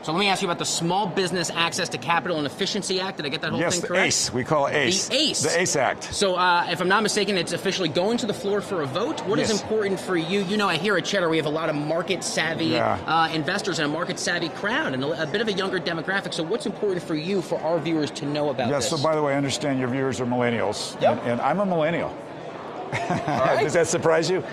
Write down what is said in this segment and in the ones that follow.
So let me ask you about the Small Business Access to Capital and Efficiency Act. Did I get that whole thing correct? Yes, the ACE. We call it ACE. The ACE. The ACE Act. So if I'm not mistaken, it's officially going to the floor for a vote. What is important for you? You know, here at Cheddar, we have a lot of market-savvy investors and a market-savvy crowd and a bit of a younger demographic. So what's important for you, for our viewers, to know about this? So by the way, I understand your viewers are millennials. Yep. And I'm a millennial. Right. Does that surprise you?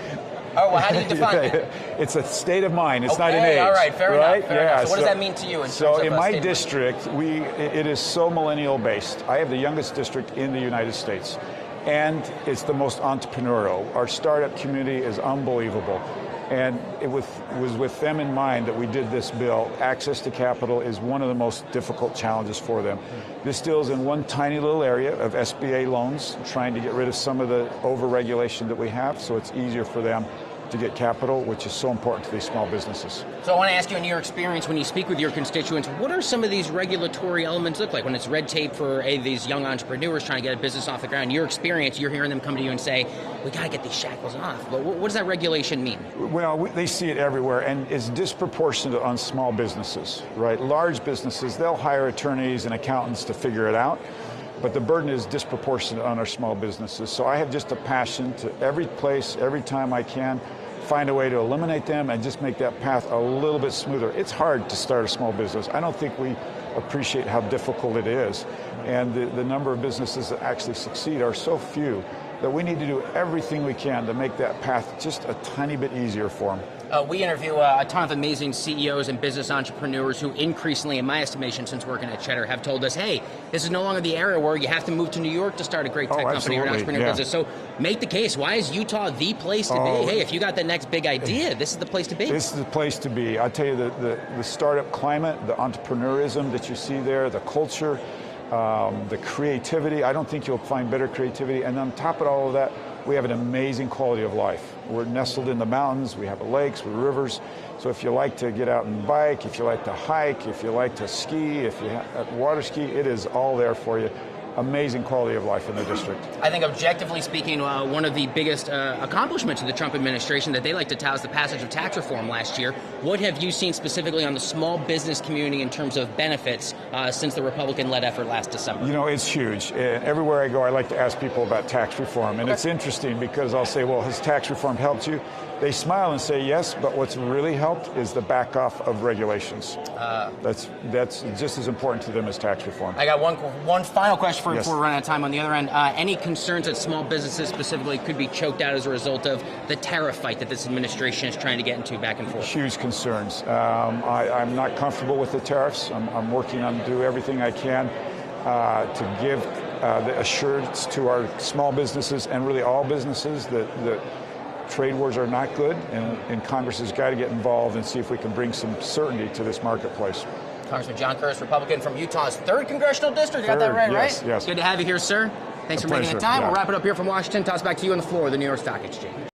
Oh, well, how do you define that? It's a state of mind. It's not an age. All right, fair enough. Fair enough. So what does that mean to you? In my district, it is so millennial based. I have the youngest district in the United States, and it's the most entrepreneurial. Our startup community is unbelievable. And it was with them in mind that we did this bill. Access to capital is one of the most difficult challenges for them. This deals in one tiny little area of SBA loans, trying to get rid of some of the over-regulation that we have, so it's easier for them to get capital, which is so important to these small businesses. So I want to ask you, in your experience, when you speak with your constituents, what are some of these regulatory elements look like when it's red tape for these young entrepreneurs trying to get a business off the ground? In your experience, you're hearing them come to you and say, we got to get these shackles off. But what does that regulation mean? Well, they see it everywhere, and it's disproportionate on small businesses, right? Large businesses, they'll hire attorneys and accountants to figure it out, but the burden is disproportionate on our small businesses. So I have just a passion to every place, every time I can, find a way to eliminate them and just make that path a little bit smoother. It's hard to start a small business. I don't think we appreciate how difficult it is. And the number of businesses that actually succeed are so few that we need to do everything we can to make that path just a tiny bit easier for them. We interview a ton of amazing CEOs and business entrepreneurs who increasingly, in my estimation, since working at Cheddar, have told us, hey, this is no longer the area where you have to move to New York to start a great tech company or an entrepreneur business. So make the case. Why is Utah the place to be? Hey, if you got the next big idea, this is the place to be. This is the place to be. I'll tell you, the startup climate, the entrepreneurism that you see there, the culture, the creativity. I don't think you'll find better creativity. And on top of all of that, we have an amazing quality of life. We're nestled in the mountains, we have lakes, we have rivers. So if you like to get out and bike, if you like to hike, if you like to ski, if you water ski, it is all there for you. Amazing quality of life in the district. I think objectively speaking, one of the biggest accomplishments of the Trump administration that they like to tout is the passage of tax reform last year. What have you seen specifically on the small business community in terms of benefits since the Republican-led effort last December? You know, it's huge. Everywhere I go, I like to ask people about tax reform. And it's interesting because I'll say, well, has tax reform helped you? They smile and say yes, but what's really helped is the back off of regulations. That's just as important to them as tax reform. I got one final question for you before we run out of time. On the other end, any concerns that small businesses specifically could be choked out as a result of the tariff fight that this administration is trying to get into back and forth? Huge concerns. I'm not comfortable with the tariffs. I'm working on do everything I can to give the assurance to our small businesses and really all businesses that trade wars are not good, and Congress has got to get involved and see if we can bring some certainty to this marketplace. Congressman John Curtis, Republican from Utah's 3rd Congressional District. Got that right, yes, right? Yes. Good to have you here, sir. Thanks for making the time. We'll wrap it up here from Washington. Toss back to you on the floor of the New York Stock Exchange.